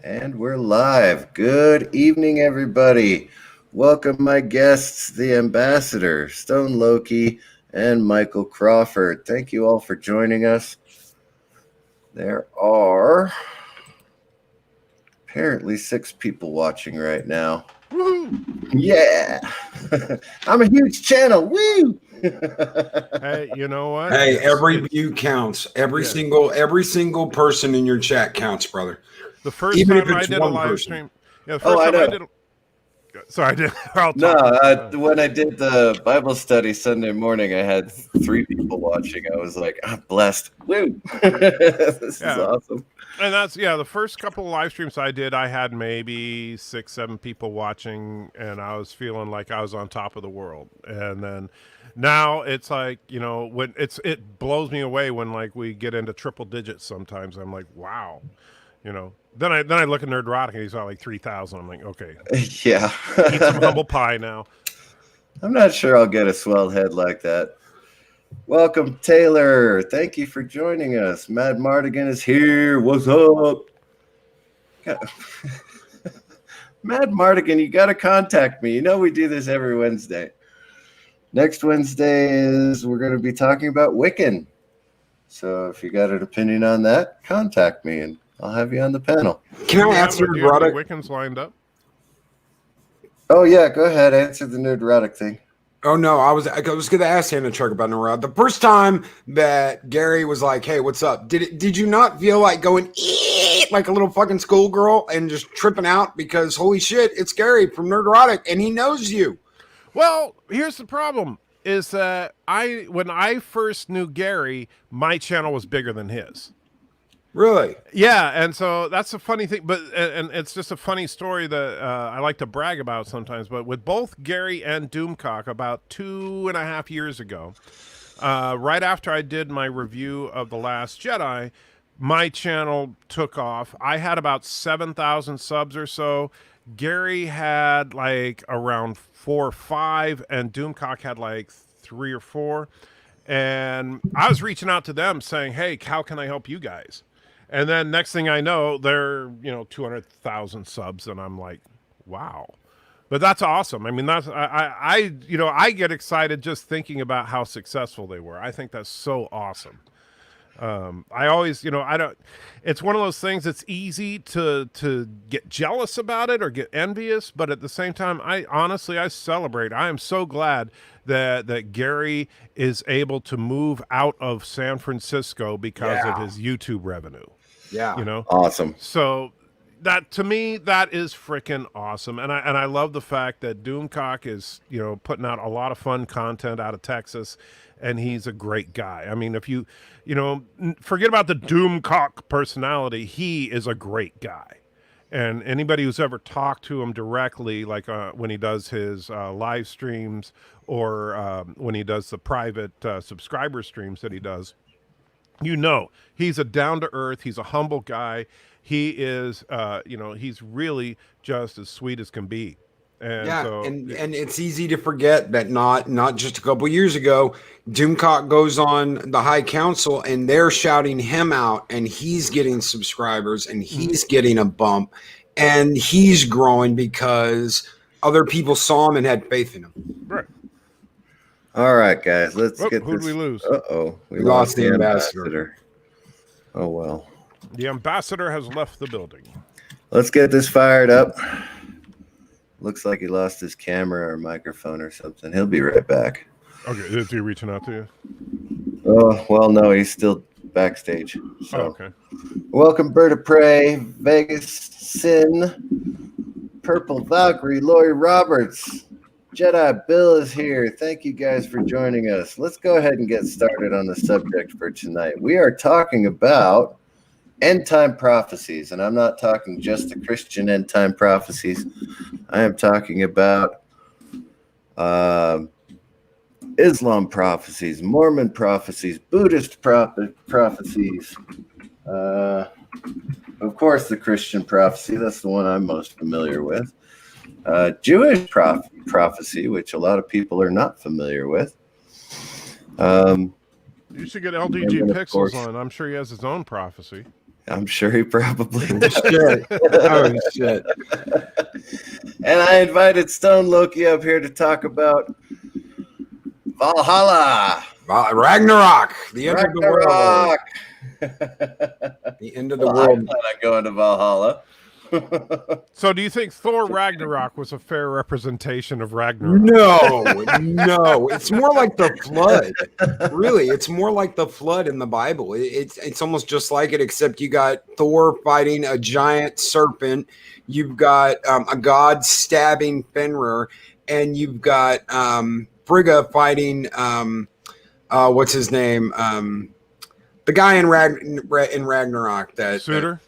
And we're live. Good evening, everybody. Welcome, my guests, the Ambassador, Stone Loki, and Michael Crawford. Thank you all for joining us. There are apparently 6 people watching right now. Woo! Yeah. I'm a huge channel. Woo! Hey, you know what? Hey, every view counts. Every single person in your chat counts, brother. The first Even time if I it's did a one live person. stream. Yeah, the first I time I know. did. Sorry, I did. I'll No, talk. when I did the Bible study Sunday morning, I had 3 people watching. I was like, I'm blessed. Woo! This is awesome. And that's the first couple of live streams I did, I had maybe 6, 7 people watching, and I was feeling like I was on top of the world. And then now it's like, when it blows me away when like we get into triple digits sometimes. I'm like, wow. Then I look at Nerdrotic and he's got like 3,000. I'm like, okay. Yeah. Eat some humble pie now. I'm not sure I'll get a swelled head like that. Welcome, Taylor. Thank you for joining us. Matt Mardigan is here. What's up? Matt Mardigan, you got to contact me. You know we do this every Wednesday. Next Wednesday we're going to be talking about Wiccan. So if you got an opinion on that, contact me and I'll have you on the panel. Can I answer Nerdrotic? Wiccans lined up? Oh, yeah. Go ahead. Answer the Nerdrotic thing. Oh, no. I was going to ask Hannah Chuck about Nerdrotic. The first time that Gary was like, hey, what's up? Did you not feel like going like a little fucking schoolgirl and just tripping out? Because holy shit, it's Gary from Nerdrotic and he knows you. Well, here's the problem. Is that when I first knew Gary, my channel was bigger than his. Really? Yeah, and so that's a funny thing, but and it's just a funny story that I like to brag about sometimes. But with both Gary and Doomcock, about 2.5 years ago, right after I did my review of The Last Jedi, my channel took off. I had about 7,000 subs or so. Gary had like around 4 or 5, and Doomcock had like 3 or 4. And I was reaching out to them saying, hey, how can I help you guys? And then next thing I know, they're 200,000 subs, and I'm like, wow. But that's awesome. I mean, that's I get excited just thinking about how successful they were. I think that's so awesome. I always, I don't. It's one of those things that's easy to get jealous about it or get envious, but at the same time, I celebrate. I am so glad that Gary is able to move out of San Francisco because of his YouTube revenue. Yeah, awesome. So that to me, that is freaking awesome, and I love the fact that Doomcock is putting out a lot of fun content out of Texas, and he's a great guy. I mean, if you forget about the Doomcock personality, he is a great guy. And anybody who's ever talked to him directly, like when he does his live streams or when he does the private subscriber streams that he does, he's a down-to-earth, he's a humble guy. He is, he's really just as sweet as can be. And and it's easy to forget that not just a couple years ago, Doomcock goes on the High Council and they're shouting him out, and he's getting subscribers and he's getting a bump, and he's growing because other people saw him and had faith in him. Right. All right, guys, let's get who'd this. we lose? We lost the ambassador. Oh, well. The ambassador has left the building. Let's get this fired up. Looks like he lost his camera or microphone or something. He'll be right back. Okay, is he reaching out to you? Oh, well, no, he's still backstage. So. Okay. Welcome, Bird of Prey, Vegas, Sin, Purple Valkyrie, Lori Roberts. Jedi Bill is here. Thank you guys for joining us. Let's go ahead and get started on the subject for tonight. We are talking about end-time prophecies, and I'm not talking just the Christian end-time prophecies. I am talking about Islam prophecies, Mormon prophecies, Buddhist prophecies, of course the Christian prophecy, that's the one I'm most familiar with, Jewish prophecy, which a lot of people are not familiar with. You should get LDG Pixels on. I'm sure he has his own prophecy. I'm sure he probably does. Shit. Oh shit. And I invited Stone Loki up here to talk about Valhalla. Ragnarok, the end of the world. Ragnarok. The end of the Well, world. I plan on going to Valhalla. So, do you think Thor Ragnarok was a fair representation of Ragnarok? No. It's more like the flood. Really, it's more like the flood in the Bible. It's almost just like it, except you got Thor fighting a giant serpent. You've got a god stabbing Fenrir, and you've got Frigga fighting what's his name? The guy in Ragnarok that Suitor?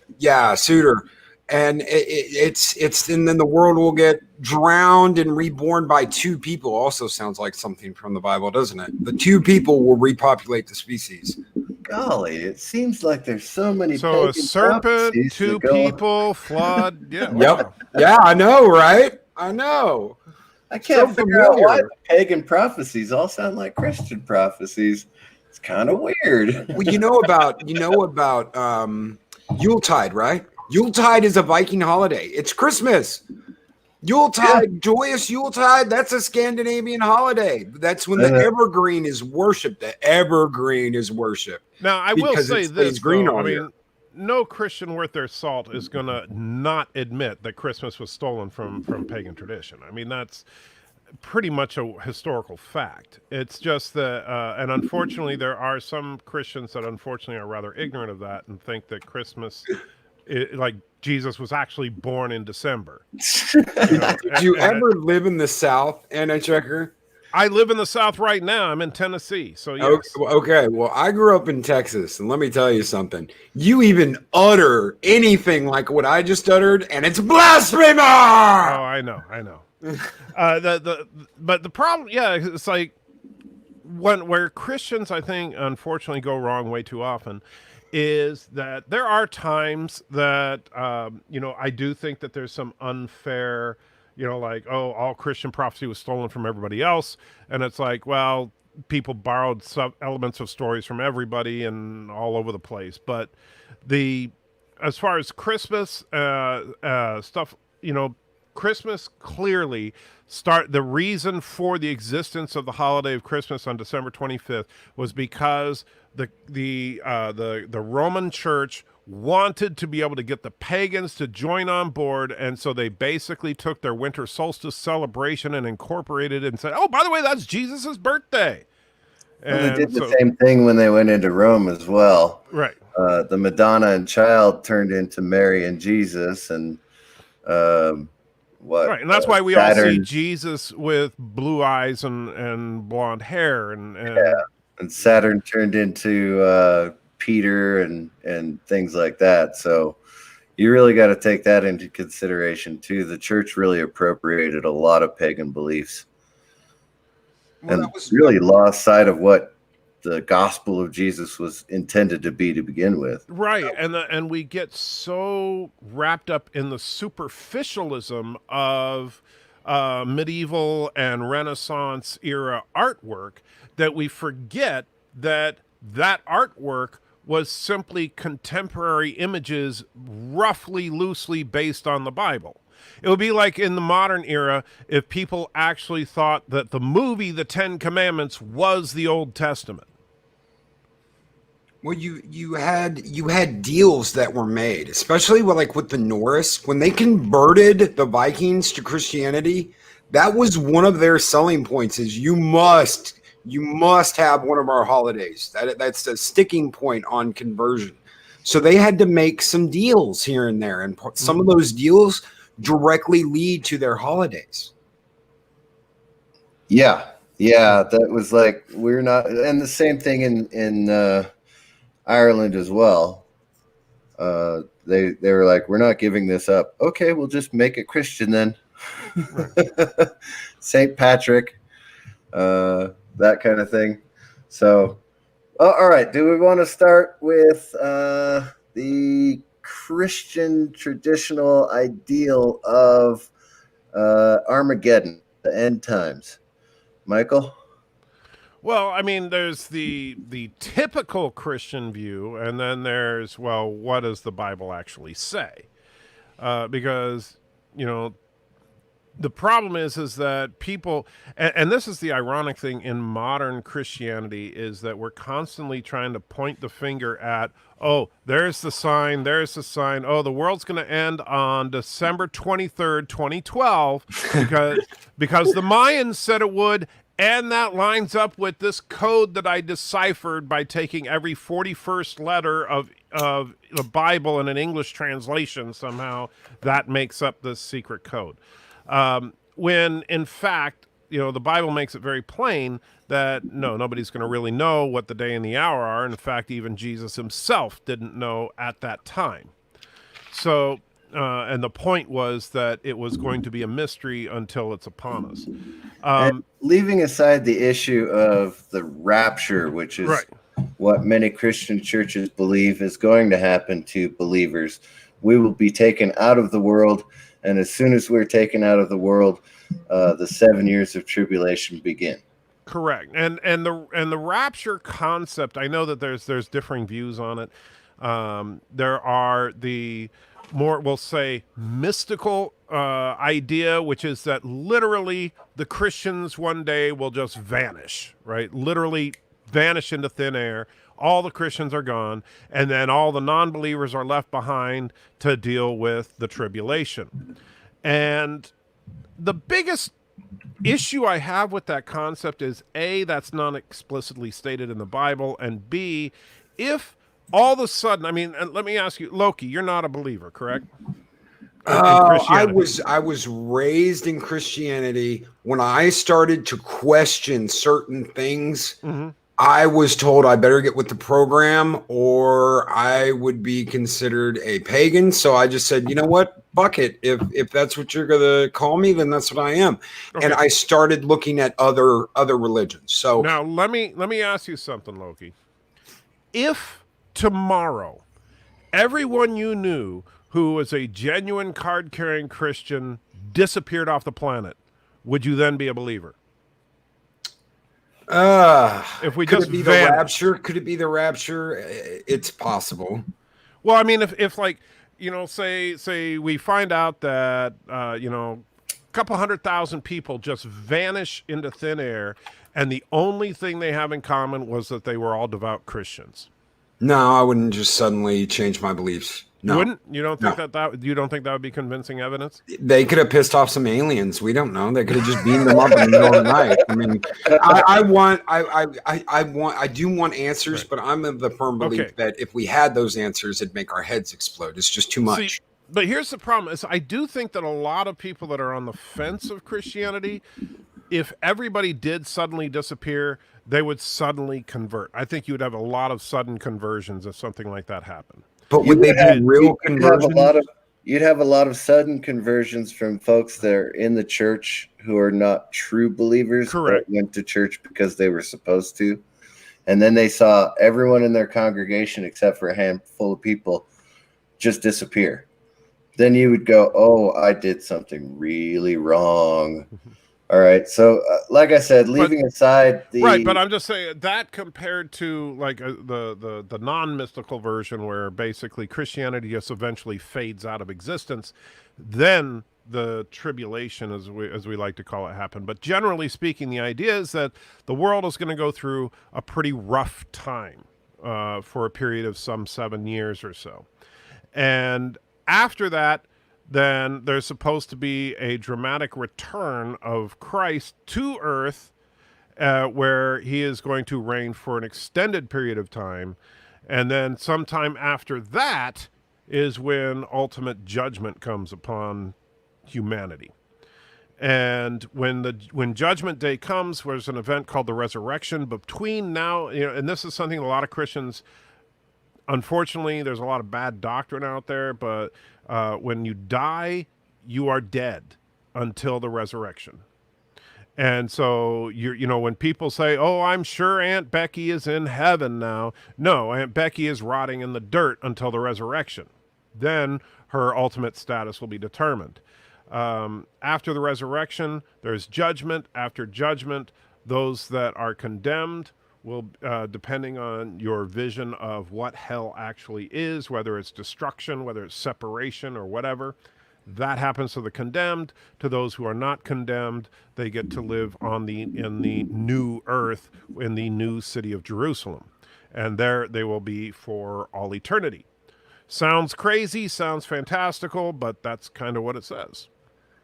Suitor. And it's and then the world will get drowned and reborn by two people. Also sounds like something from the Bible, doesn't it? The two people will repopulate the species. Golly, it seems like there's so many. So a pagan serpent, prophecies two that go- people, flood. Yeah. Yep. Wow. Yeah, I know, right? I know. I can't So figure out why familiar. the pagan prophecies all sound like Christian prophecies. It's kind of weird. Well, you know about Yuletide, right? Yuletide is a Viking holiday. It's Christmas. Yuletide, joyous Yuletide, that's a Scandinavian holiday. That's when the evergreen is worshipped. The evergreen is worshipped. Now, I will Because say it stays this, green though. all I year. mean, no Christian worth their salt is going to not admit that Christmas was stolen from pagan tradition. I mean, that's pretty much a historical fact. It's just that, and unfortunately, there are some Christians that unfortunately are rather ignorant of that and think that Christmas, like Jesus was actually born in December. Did you ever live in the South, Anna Checker? I live in the South right now. I'm in Tennessee, so yes. Okay, well, I grew up in Texas, and let me tell you something. You even utter anything like what I just uttered, and it's blasphemy! Oh, I know. But the problem, it's like where Christians, I think, unfortunately go wrong way too often, is that there are times that I do think that there's some unfair, like, oh, all Christian prophecy was stolen from everybody else, and it's like, well, people borrowed some elements of stories from everybody and all over the place. But as far as Christmas stuff, Christmas clearly the reason for the existence of the holiday of Christmas on December 25th was because the Roman Church wanted to be able to get the pagans to join on board, and so they basically took their winter solstice celebration and incorporated it and said, "Oh, by the way, that's Jesus's birthday." And they did the same thing when they went into Rome as well. Right. The Madonna and Child turned into Mary and Jesus, and right, and that's why we all see Jesus with blue eyes and blonde hair, and Saturn turned into Peter and things like that. So you really got to take that into consideration too. The church really appropriated a lot of pagan beliefs, and really lost sight of what the gospel of Jesus was intended to be to begin with. Right, and we get so wrapped up in the superficialism of medieval and Renaissance era artwork that we forget that artwork was simply contemporary images roughly loosely based on the Bible. It would be like in the modern era if people actually thought that the movie The Ten Commandments was the Old Testament. Well, you had deals that were made, especially with the Norse when they converted the Vikings to Christianity. That was one of their selling points: is you must have one of our holidays. That's a sticking point on conversion. So they had to make some deals here and there, and some of those deals directly lead to their holidays. Yeah, that was like we're not, and the same thing in Ireland as well. They were like, we're not giving this up. Okay, we'll just make it Christian then. St. Patrick, that kind of thing. So, all right. Do we want to start with the Christian traditional ideal of Armageddon, the end times? Michael? Well, I mean, there's the typical Christian view, and then there's, well, what does the Bible actually say? Because you know the problem is that people, and this is the ironic thing in modern Christianity, is that we're constantly trying to point the finger at, oh, there's the sign, there's the sign, oh, the world's going to end on December 23rd, 2012, because the Mayans said it would, and that lines up with this code that I deciphered by taking every 41st letter of the Bible in an English translation. Somehow that makes up this secret code. When in fact, the Bible makes it very plain that no, nobody's going to really know what the day and the hour are. In fact, even Jesus himself didn't know at that time. So, and the point was that it was going to be a mystery until it's upon us. And leaving aside the issue of the rapture, which is right. what many Christian churches believe is going to happen to believers, we will be taken out of the world. And as soon as we're taken out of the world, the 7 years of tribulation begin. Correct. And the rapture concept, I know that there's differing views on it. There are the more, we'll say, mystical idea, which is that literally the Christians one day will just vanish, right? Literally vanish into thin air. All the Christians are gone, and then all the non-believers are left behind to deal with the tribulation. And the biggest issue I have with that concept is, A, that's not explicitly stated in the Bible, and B, if all of a sudden, I mean, and let me ask you, Loki, you're not a believer, correct? I was raised in Christianity. When I started to question certain things, I was told I better get with the program or I would be considered a pagan. So I just said, you know what? Fuck it. If that's what you're gonna call me, then that's what I am. Okay. And I started looking at other religions. So now let me ask you something, Loki. If tomorrow everyone you knew who was a genuine card-carrying Christian disappeared off the planet, would you then be a believer? If we could just it be vanished. the rapture? Could it be the rapture? It's possible. Well, I mean, if like, say we find out that a couple 100,000 people just vanish into thin air, and the only thing they have in common was that they were all devout Christians. No, I wouldn't just suddenly change my beliefs. No. You wouldn't? You don't think you don't think that would be convincing evidence? They could have pissed off some aliens. We don't know. They could have just beamed them up in the middle of the night. I mean, I do want answers, right. But I'm of the firm belief that if we had those answers, it'd make our heads explode. It's just too much. See, but here's the problem: is I do think that a lot of people that are on the fence of Christianity, if everybody did suddenly disappear, they would suddenly convert. I think you would have a lot of sudden conversions if something like that happened. But would they be real conversions? You'd have a lot of sudden conversions from folks that are in the church who are not true believers. Correct. But went to church because they were supposed to. And then they saw everyone in their congregation, except for a handful of people, just disappear. Then you would go, oh, I did something really wrong. All right. So, like I said, leaving aside the right, but I'm just saying that compared to like the non-mystical version, where basically Christianity just eventually fades out of existence, then the tribulation, as we like to call it, happened. But generally speaking, the idea is that the world is going to go through a pretty rough time for a period of some 7 years or so, and after that, then there's supposed to be a dramatic return of Christ to earth, where he is going to reign for an extended period of time. And then sometime after that is when ultimate judgment comes upon humanity. And when Judgment Day comes, there's an event called the resurrection. Between now, and this is something a lot of Christians, unfortunately, there's a lot of bad doctrine out there, but when you die, you are dead until the resurrection. And so when people say, "Oh, I'm sure Aunt Becky is in heaven now," no, Aunt Becky is rotting in the dirt until the resurrection. Then her ultimate status will be determined. After the resurrection, there's judgment. After judgment, Those that are condemned will, depending on your vision of what hell actually is, whether it's destruction, whether it's separation, or whatever, that happens to the condemned. To those who are not condemned, they get to live on in the new earth, in the new city of Jerusalem, and there they will be for all eternity. Sounds crazy, sounds fantastical, but that's kind of what it says.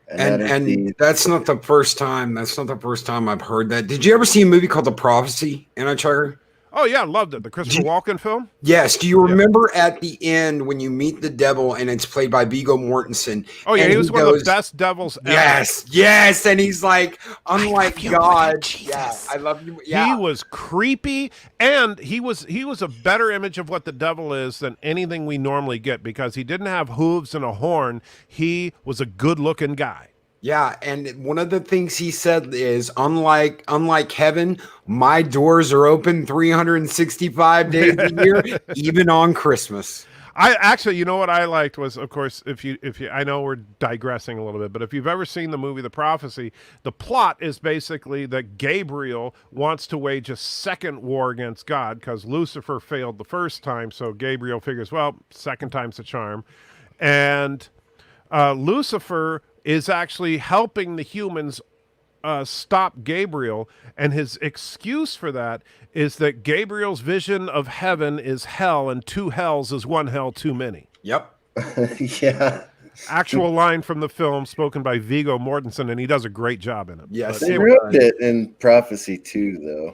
And that is And that's not the first time. That's not the first time I've heard that. Did you ever see a movie called The Prophecy, Anti-Chucker? Oh yeah, loved it. The Christopher Walken film. Yes. Do you remember at the end when you meet the devil and it's played by Viggo Mortensen? Oh yeah, and he was one of the best devils ever. Yes. And he's like, unlike God. Yeah, I love you. Yeah. He was creepy, and he was a better image of what the devil is than anything we normally get, because he didn't have hooves and a horn. He was a good-looking guy. Yeah, and one of the things he said is, unlike heaven, my doors are open 365 days a year, even on Christmas. I actually, you know what I liked was, of course, if you, I know we're digressing a little bit, but if you've ever seen the movie The Prophecy, the plot is basically that Gabriel wants to wage a second war against God because Lucifer failed the first time, so Gabriel figures, well, second time's a charm, and Lucifer is actually helping the humans stop Gabriel, and his excuse for that is that Gabriel's vision of heaven is hell, and two hells is one hell too many. Yep. Yeah. Actual line from the film, spoken by Viggo Mortensen, and he does a great job in it. Yes, They ruined it in Prophecy too, though.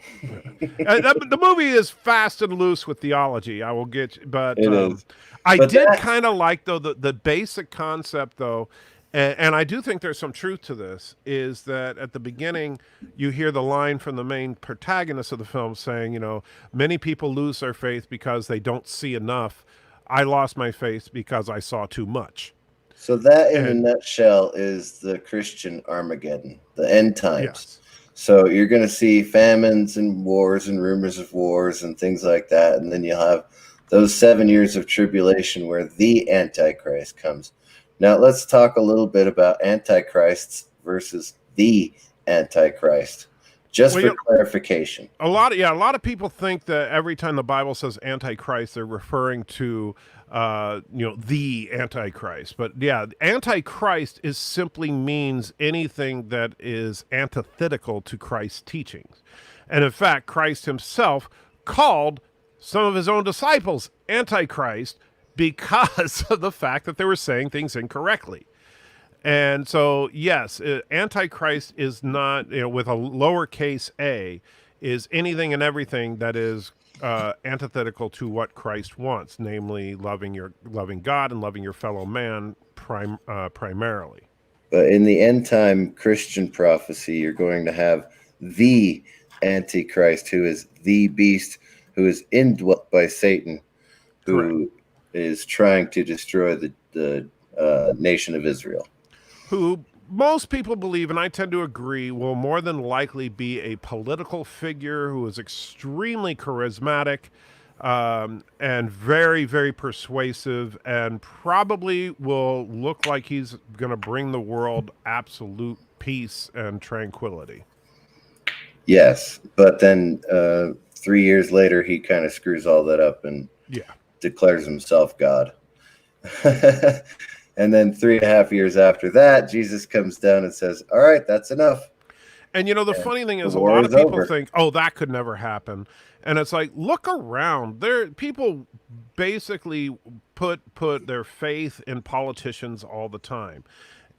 The movie is fast and loose with theology. I will get, but It is. I But did that- kind of like, though, the basic concept, though. And I do think there's some truth to this, is that at the beginning, you hear the line from the main protagonist of the film saying, you know, many people lose their faith because they don't see enough. I lost my faith because I saw too much. So that, in a nutshell, is the Christian Armageddon, the end times. Yes. So you're going to see famines and wars and rumors of wars and things like that. And then you'll have those 7 years of tribulation where the Antichrist comes. Now, let's talk a little bit about Antichrists versus the Antichrist, just for clarification. A lot of people think that every time the Bible says Antichrist, they're referring to, the Antichrist. But yeah, Antichrist is simply means anything that is antithetical to Christ's teachings. And in fact, Christ himself called some of his own disciples Antichrist because of the fact that they were saying things incorrectly. And so, yes, Antichrist is not, with a lowercase a, is anything and everything that is antithetical to what Christ wants, namely loving God and loving your fellow man primarily. But in the end time Christian prophecy, you're going to have the Antichrist, who is the beast, who is indwelt by Satan, who is trying to destroy the nation of Israel. Who most people believe, and I tend to agree, will more than likely be a political figure who is extremely charismatic and very, very persuasive, and probably will look like he's going to bring the world absolute peace and tranquility. Yes, but then 3 years later, he kind of screws all that up and declares himself God. And then 3.5 years after that, Jesus comes down and says, all right, that's enough. And, the funny thing is, a lot of people think, oh, that could never happen. And it's like, look around. People basically put their faith in politicians all the time.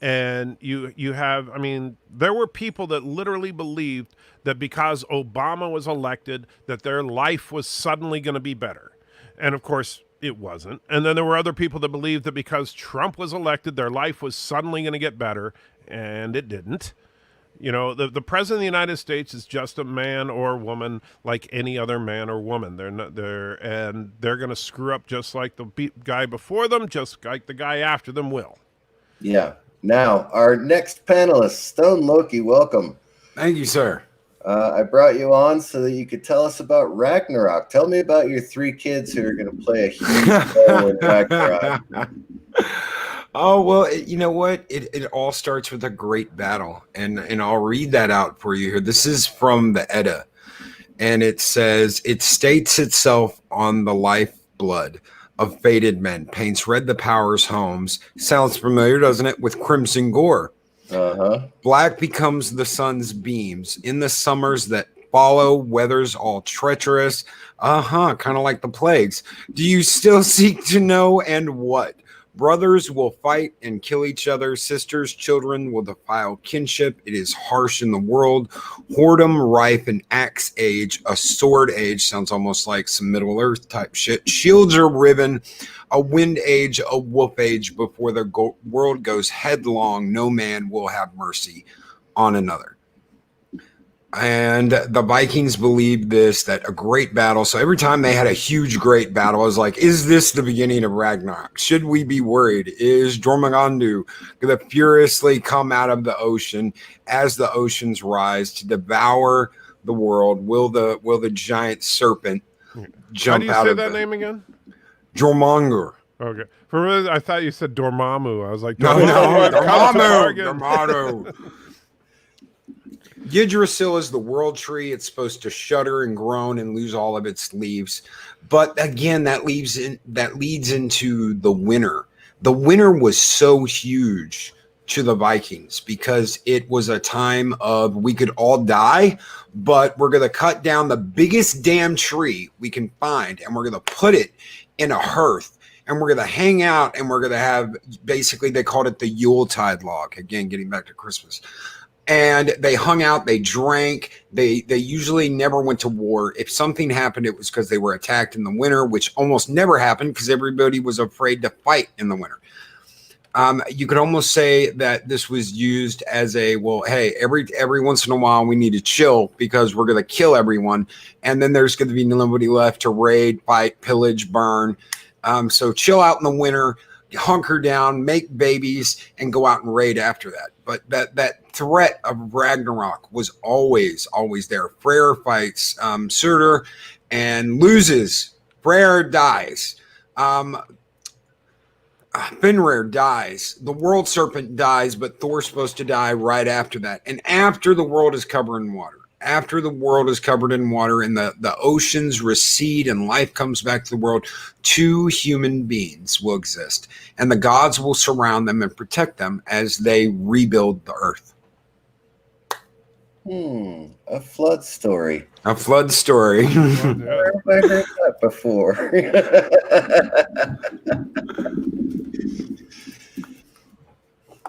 And you have, there were people that literally believed that because Obama was elected, that their life was suddenly going to be better. And of course, it wasn't. And then there were other people that believed that because Trump was elected, their life was suddenly going to get better, and it didn't. The president of the United States is just a man or woman like any other man or woman. They're going to screw up just like the guy before them, just like the guy after them will. Yeah. Now, our next panelist, Stone Loki, welcome. Thank you, sir. I brought you on so that you could tell us about Ragnarok. Tell me about your 3 kids who are going to play a huge role in Ragnarok. Oh well, you know what? It all starts with a great battle, and I'll read that out for you here. This is from the Edda, and it says it states itself on the lifeblood of fated men, paints red the powers' homes. Sounds familiar, doesn't it? With crimson gore. Uh-huh. Black becomes the sun's beams in the summers that follow, weathers all treacherous. Kind of like the plagues. Do you still seek to know and what? Brothers will fight and kill each other. Sisters, children will defile kinship. It is harsh in the world. Whoredom rife an axe age, a sword age. Sounds almost like some Middle Earth type shit. Shields are riven. A wind age, a wolf age. Before the world goes headlong, no man will have mercy on another. And the Vikings believed this, that a great battle. So every time they had a huge, great battle, I was like, is this the beginning of Ragnarok? Should we be worried? Is Jormungandr going to furiously come out of the ocean as the oceans rise to devour the world? Will the giant serpent jump out of How do you say that name again? Jormungandr. Okay. For a minute, I thought you said Dormammu. I was like, No, Dormammu. Dormammu. Yggdrasil is the world tree. It's supposed to shudder and groan and lose all of its leaves. But again, that leads into the winter. The winter was so huge to the Vikings because it was a time of we could all die, but we're going to cut down the biggest damn tree we can find and we're going to put it in a hearth. And we're going to hang out and we're going to have, basically they called it the Yuletide log. Again, getting back to Christmas. And they hung out, they drank, they usually never went to war. If something happened, it was because they were attacked in the winter, which almost never happened because everybody was afraid to fight in the winter. You could almost say that this was used as a, well, hey, every once in a while we need to chill because we're going to kill everyone. And then there's going to be nobody left to raid, fight, pillage, burn. So chill out in the winter, hunker down, make babies, and go out and raid after that. But that threat of Ragnarok was always there. Freyr fights Surtur and loses. Freyr dies. Fenrir dies. The world serpent dies, but Thor's supposed to die right after that. And after the world is covered in water. After the world is covered in water and the oceans recede and life comes back to the world, two human beings will exist. And the gods will surround them and protect them as they rebuild the earth. A flood story. A flood story. Where have I heard that before?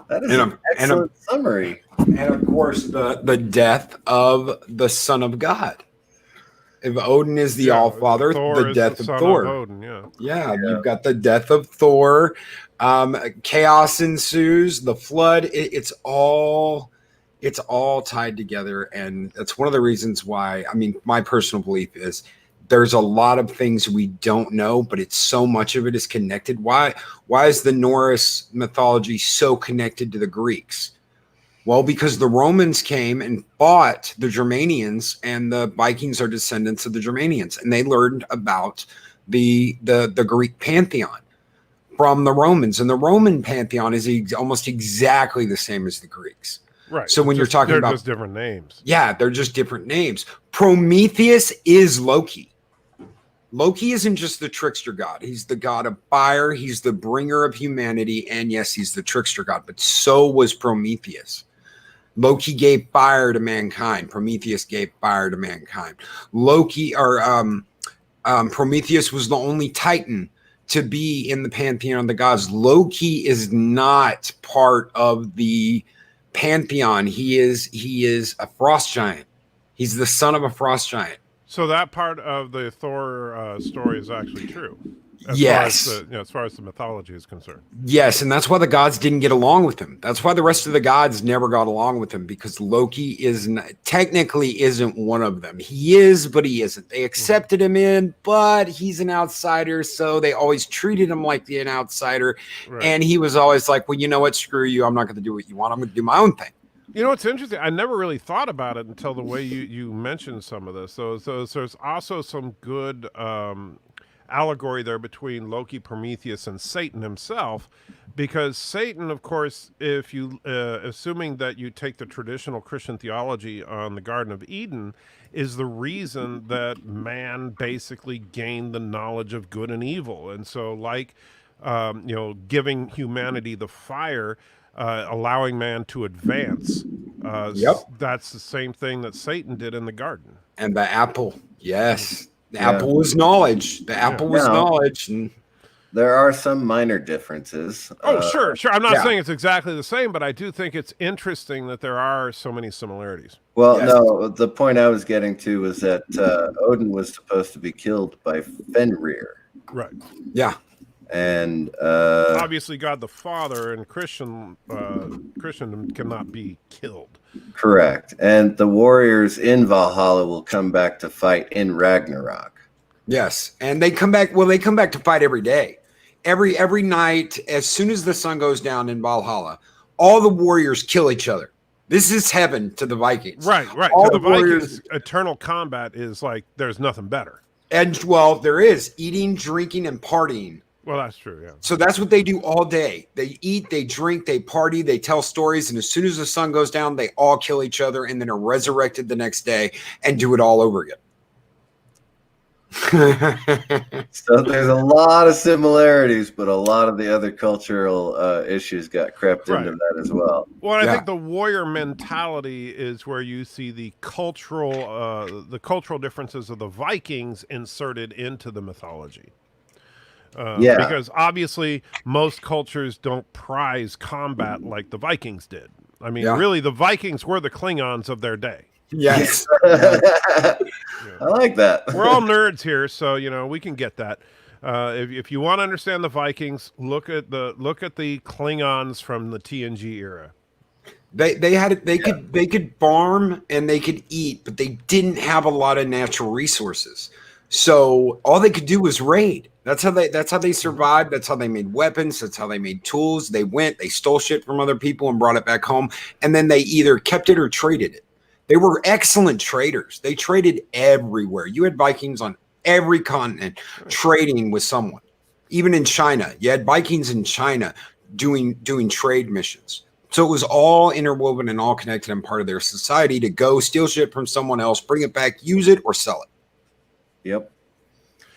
That is an excellent summary. And of course, the death of the Son of God. If Odin is the All-Father, the death of Thor. Odin, yeah, you've got the death of Thor. Chaos ensues. The flood. It's all tied together, and that's one of the reasons why. I mean, my personal belief is there's a lot of things we don't know, but it's so much of it is connected. Why is the Norse mythology so connected to the Greeks? Well, because the Romans came and fought the Germanians, and the Vikings are descendants of the Germanians, and they learned about the Greek pantheon from the Romans, and the Roman pantheon is almost exactly the same as the Greeks. Right. So when you're talking about just different names, they're just different names. Prometheus is Loki. Loki isn't just the trickster god. He's the god of fire. He's the bringer of humanity, and yes, he's the trickster god. But so was Prometheus. Loki gave fire to mankind. Prometheus gave fire to mankind. Prometheus was the only Titan to be in the pantheon of the gods. Loki is not part of the pantheon. He is a frost giant. He's the son of a frost giant. So that part of the Thor story is actually true. As far as the mythology is concerned. Yes, and that's why the gods didn't get along with him. That's why the rest of the gods never got along with him, because Loki technically isn't one of them. He is, but he isn't. They accepted him in, but he's an outsider, so they always treated him like an outsider. Right. And he was always like, well, you know what? Screw you. I'm not going to do what you want. I'm going to do my own thing. You know, it's interesting. I never really thought about it until the way you mentioned some of this. So there's also some good allegory there between Loki, Prometheus, and Satan himself, because Satan, of course, if you assuming that you take the traditional Christian theology on the Garden of Eden, is the reason that man basically gained the knowledge of good and evil, and so like giving humanity the fire, allowing man to advance. Yep. That's the same thing that Satan did in the garden. And the apple, yes, the Yeah. apple was knowledge. The apple was Now- knowledge, and There are some minor differences. Oh, sure. I'm not yeah. saying it's exactly the same, but I do think it's interesting that there are so many similarities. Well, Yes. no, the point I was getting to was that Odin was supposed to be killed by Fenrir. Right. yeah, And Obviously, God the Father and Christendom cannot be killed. correct. And the warriors in Valhalla will come back to fight in Ragnarok. yes, and they come back. Well, they come back to fight every day, every night. As soon as the sun goes down in Valhalla, all the warriors kill each other. This is heaven to the Vikings. Right. All To the the warriors- Vikings, eternal combat is like there's nothing better. And well, there is eating, drinking, and partying. Well, that's true. Yeah. So that's what they do all day. They eat, they drink, they party, they tell stories, and as soon as the sun goes down, they all kill each other and then are resurrected the next day and do it all over again. So there's a lot of similarities, but a lot of the other cultural issues got crept into Right. that as well. Well, I Yeah. think the warrior mentality is where you see the cultural differences of the Vikings inserted into the mythology. Yeah. Because obviously most cultures don't prize combat like the Vikings did. I mean, Yeah. really, the Vikings were the Klingons of their day. Yes. I like that. We're all nerds here, so we can get that. If you want to understand the Vikings, look at the Klingons from the TNG era. They could farm and they could eat, but they didn't have a lot of natural resources. So all they could do was raid. That's how they survived. That's how they made weapons. That's how they made tools. They stole shit from other people and brought it back home. And then they either kept it or traded it. They were excellent traders. They traded everywhere. You had Vikings on every continent trading with someone. Even in China, you had Vikings in China doing trade missions. So it was all interwoven and all connected and part of their society to go steal shit from someone else, bring it back, use it, or sell it. Yep.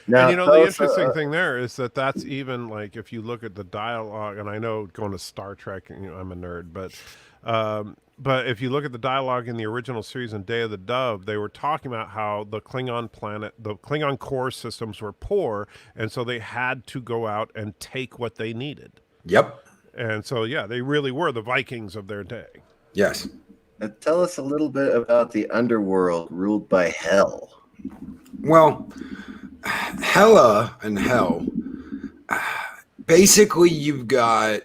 Now, And the interesting thing there is that that's even like if you look at the dialogue, and I know going to Star Trek, I'm a nerd, but if you look at the dialogue in the original series in Day of the Dove, they were talking about how the Klingon core systems were poor, and so they had to go out and take what they needed. Yep. And so, yeah, they really were the Vikings of their day. Yes. tell us a little bit about the underworld ruled by Hell. Well, Hela and Hell. Basically, you've got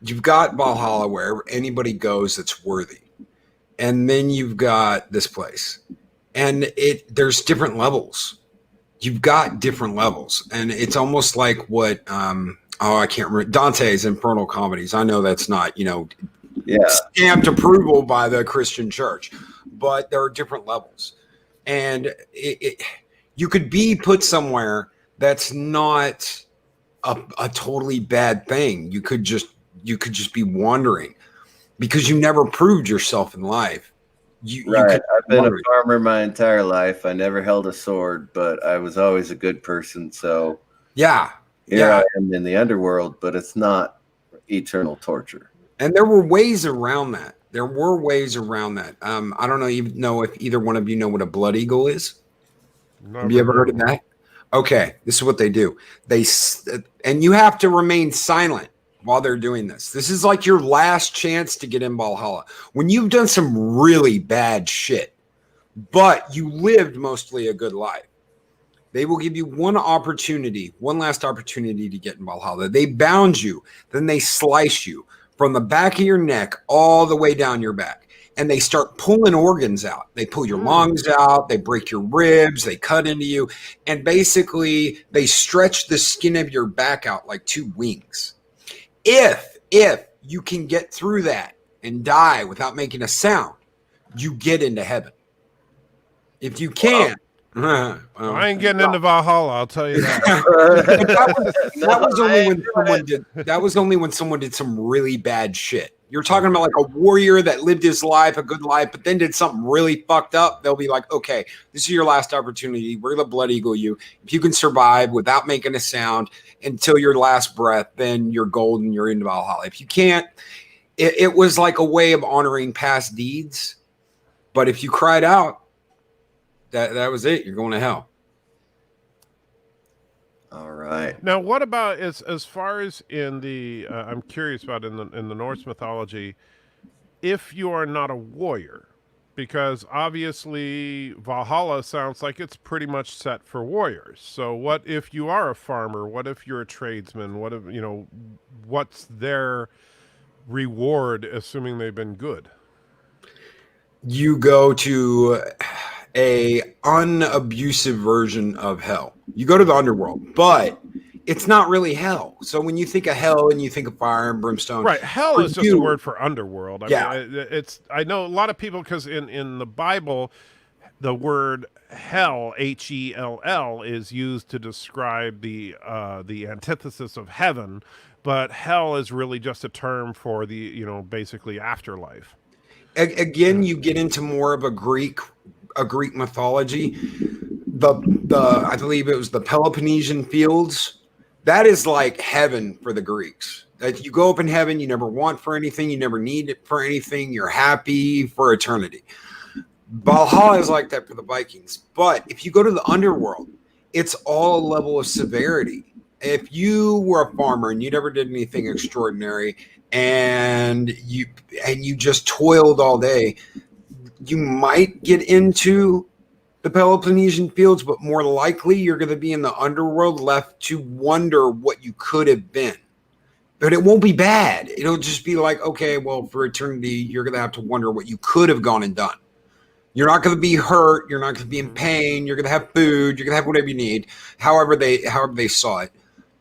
Valhalla, where anybody goes that's worthy, and then you've got this place, and there's different levels. You've got different levels, and it's almost like what I can't remember Dante's Infernal Comedies. I know that's not stamped approval by the Christian Church, but there are different levels, and you could be put somewhere that's not a totally bad thing. You could just be wandering because you never proved yourself in life. I've been a farmer my entire life. I never held a sword, but I was always a good person. So I am in the underworld, but it's not eternal torture. And there were ways around that. I don't know if either one of you know what a blood eagle is. Have you ever heard of that? Okay, this is what they do. And you have to remain silent while they're doing this. This is like your last chance to get in Valhalla. When you've done some really bad shit, but you lived mostly a good life, they will give you one last opportunity to get in Valhalla. They bound you, then they slice you from the back of your neck all the way down your back. And they start pulling organs out. They pull your lungs out. They break your ribs. They cut into you. And basically, they stretch the skin of your back out like two wings. If you can get through that and die without making a sound, you get into heaven. If you can't, Well, I ain't getting into Valhalla, I'll tell you that. that was only when someone it. did. That was only when someone did some really bad shit. You're talking about like a warrior that lived his life, a good life, but then did something really fucked up. They'll be like, okay, this is your last opportunity. We're gonna blood eagle you. If you can survive without making a sound until your last breath, then you're golden. You're into Valhalla. If you can't, it was like a way of honoring past deeds. But if you cried out, that was it. You're going to hell. All right. Now, what about as far as in the? I'm curious about in the Norse mythology, if you are not a warrior, because obviously Valhalla sounds like it's pretty much set for warriors. So, what if you are a farmer? What if you're a tradesman? What if what's their reward, assuming they've been good? You go to a unabusive version of hell. You go to the underworld, but it's not really hell. So when you think of hell and you think of fire and brimstone, Right, hell is just a word for underworld. I mean, I know a lot of people, because in the Bible, the word hell, Hell, is used to describe the antithesis of heaven, but hell is really just a term for the basically afterlife. Again, you get into more of a Greek mythology. The I believe it was the Peloponnesian fields. That is like heaven for the Greeks. That you go up in heaven, you never want for anything, you never need it for anything, you're happy for eternity. Valhalla is like that for the Vikings. But if you go to the underworld, it's all a level of severity. If you were a farmer and you never did anything extraordinary and you just toiled all day, you might get into the Peloponnesian fields, but more likely you're going to be in the underworld, left to wonder what you could have been. But it won't be bad. It'll just be like, okay, well, for eternity, you're going to have to wonder what you could have gone and done. You're not going to be hurt. You're not going to be in pain. You're going to have food. You're going to have whatever you need, however they saw it.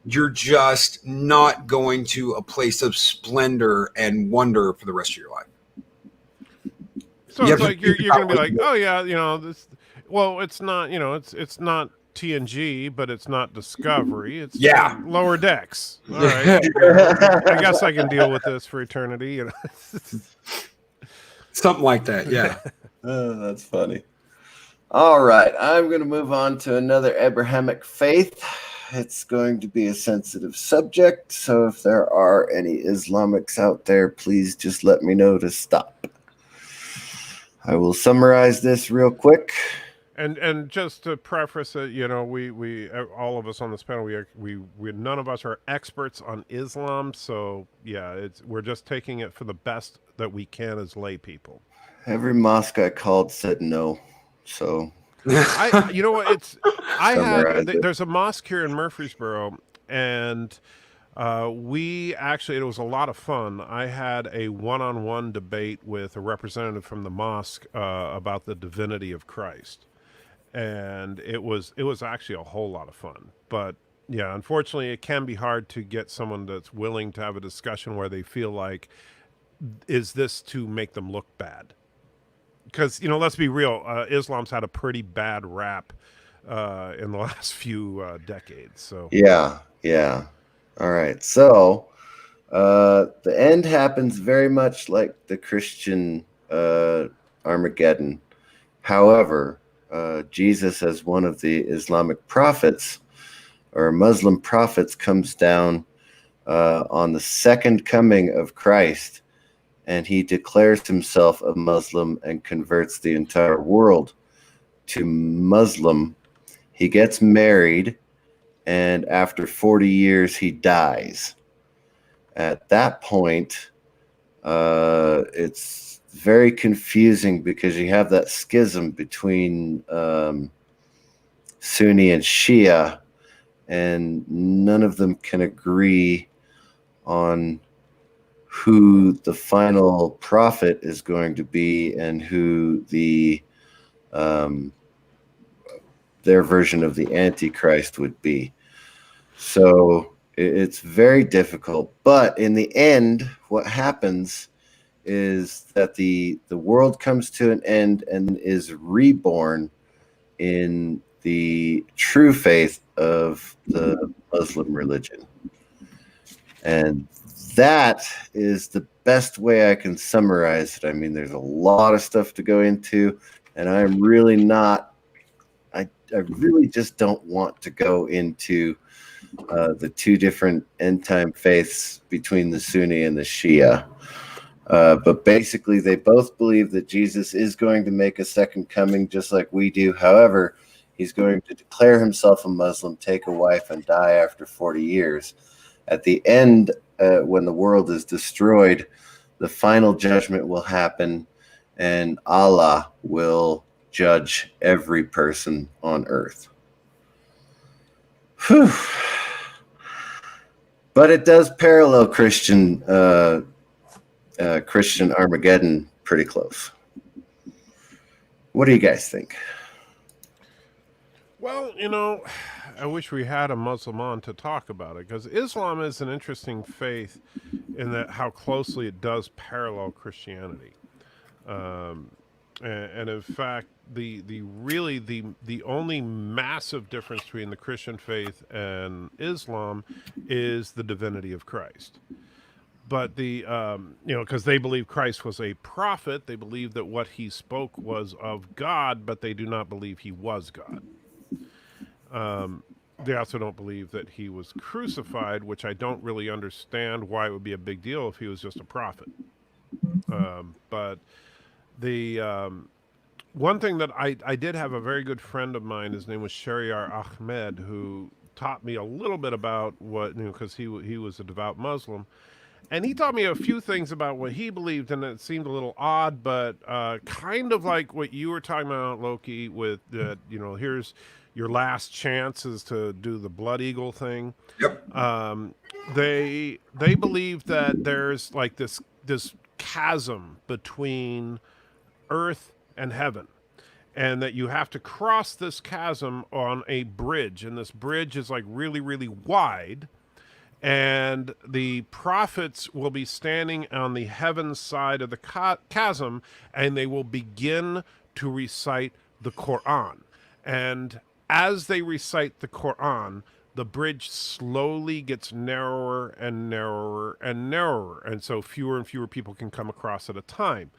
You're just not going to a place of splendor and wonder for the rest of your life. So it's like you're going to be like, oh yeah, this. Well, it's not, it's not TNG, but it's not Discovery. It's Lower Decks. All right, I guess I can deal with this for eternity. Something like that. Yeah. That's funny. All right, I'm going to move on to another Abrahamic faith. It's going to be a sensitive subject, so if there are any Islamics out there, please just let me know to stop. I will summarize this real quick. And just to preface it, we all of us on this panel, we none of us are experts on Islam, so yeah, we're just taking it for the best that we can as lay people. Every mosque I called said no, so you know what? There's a mosque here in Murfreesboro, and it was a lot of fun. I had a one-on-one debate with a representative from the mosque about the divinity of Christ. And it was actually a whole lot of fun. But yeah, unfortunately, it can be hard to get someone that's willing to have a discussion where they feel like, is this to make them look bad? Because, let's be real, Islam's had a pretty bad rap in the last few decades. So yeah. All right, so the end happens very much like the Christian Armageddon. However, Jesus, as one of the Islamic prophets or Muslim prophets, comes down on the second coming of Christ, and he declares himself a Muslim and converts the entire world to Muslim. He gets married, and after 40 years, he dies. At that point, it's very confusing because you have that schism between Sunni and Shia, and none of them can agree on who the final prophet is going to be and who their version of the Antichrist would be. So it's very difficult. But in the end, what happens is that the world comes to an end and is reborn in the true faith of the Muslim religion. And that is the best way I can summarize it. I mean, there's a lot of stuff to go into, and I'm really not, I really just don't want to go into the two different end time faiths between the Sunni and the Shia. But basically, they both believe that Jesus is going to make a second coming just like we do. However, he's going to declare himself a Muslim, take a wife, and die after 40 years. At the end, when the world is destroyed, the final judgment will happen, and Allah will judge every person on earth. Whew. But it does parallel Christian Armageddon pretty close. What do you guys think? Well, you know, I wish we had a Muslim on to talk about it, because Islam is an interesting faith in that how closely it does parallel Christianity. And in fact, the only massive difference between the Christian faith and Islam is the divinity of Christ. But because they believe Christ was a prophet, they believe that what he spoke was of God, but they do not believe he was God. They also don't believe that he was crucified, which I don't really understand why it would be a big deal if he was just a prophet. But the one thing that I did have a very good friend of mine, his name was Shariar Ahmed, who taught me a little bit about what, because he was a devout Muslim. And he taught me a few things about what he believed, and it seemed a little odd, but kind of like what you were talking about, Loki, with here's your last chances to do the blood eagle thing. Yep. They believe that there's like this chasm between earth and heaven, and that you have to cross this chasm on a bridge, and this bridge is like really, really wide. And the prophets will be standing on the heaven side of the chasm, and they will begin to recite the Quran. And as they recite the Quran, the bridge slowly gets narrower and narrower and narrower. And so fewer and fewer people can come across at a time.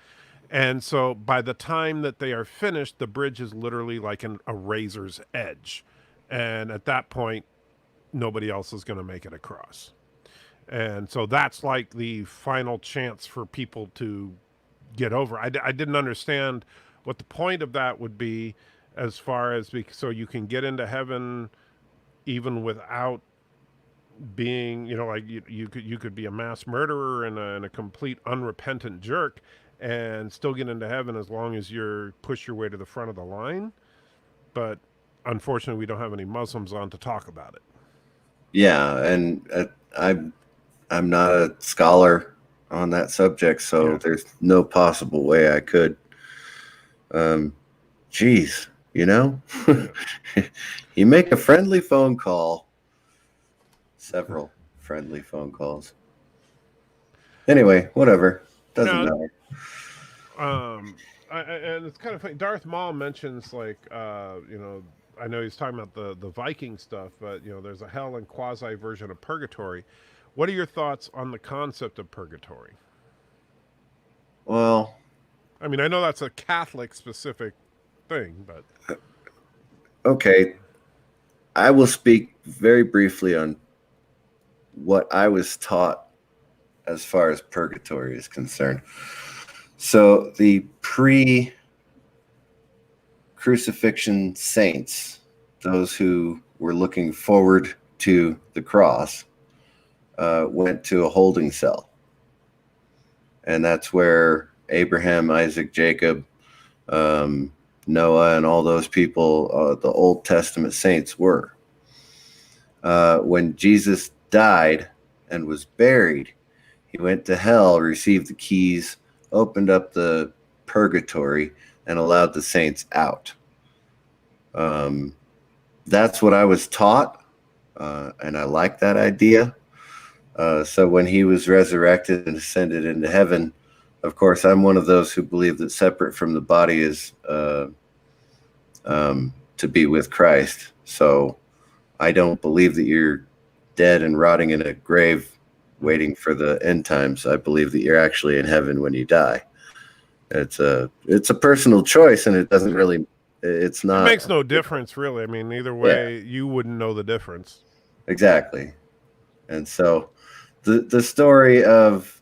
And so by the time that they are finished, the bridge is literally like a razor's edge. And at that point, nobody else is going to make it across. And so that's like the final chance for people to get over. I didn't understand what the point of that would be, as far as so you can get into heaven even without being, like you could be a mass murderer and a complete unrepentant jerk and still get into heaven as long as you push your way to the front of the line. But unfortunately, we don't have any Muslims on to talk about it. Yeah, and I'm not a scholar on that subject, so there's no possible way I could. Geez, you make a friendly phone call, several friendly phone calls. Anyway, whatever, doesn't matter. And it's kind of funny. Darth Maul mentions I know he's talking about the Viking stuff, but there's a hell and quasi version of purgatory. What are your thoughts on the concept of purgatory? Well, I mean, I know that's a Catholic specific thing, but okay. I will speak very briefly on what I was taught as far as purgatory is concerned. So the pre-crucifixion saints, those who were looking forward to the cross, went to a holding cell. And that's where Abraham, Isaac, Jacob, Noah, and all those people, the Old Testament saints, were. When Jesus died and was buried, he went to hell, received the keys, opened up the purgatory, and allowed the saints out. That's what I was taught, and I like that idea. So when he was resurrected and ascended into heaven, of course, I'm one of those who believe that separate from the body is to be with Christ. So I don't believe that you're dead and rotting in a grave waiting for the end times. I believe that you're actually in heaven when you die. It's a personal choice, and it doesn't really, it's not. It makes no difference, really. I mean, either way, you wouldn't know the difference. Exactly. And so the story of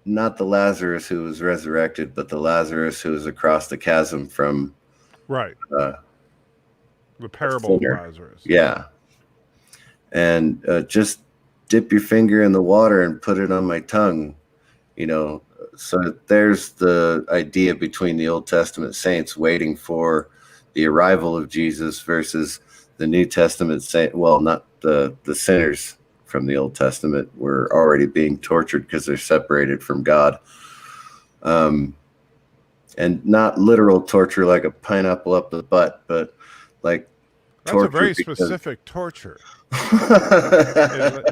not the Lazarus who was resurrected, but the Lazarus who was across the chasm from the parable of Lazarus. Yeah. And just dip your finger in the water and put it on my tongue, So there's the idea between the Old Testament saints waiting for the arrival of Jesus versus the New Testament saint. Well, not the sinners from the Old Testament were already being tortured because they're separated from God. And not literal torture like a pineapple up the butt, but like that's a very specific torture. Have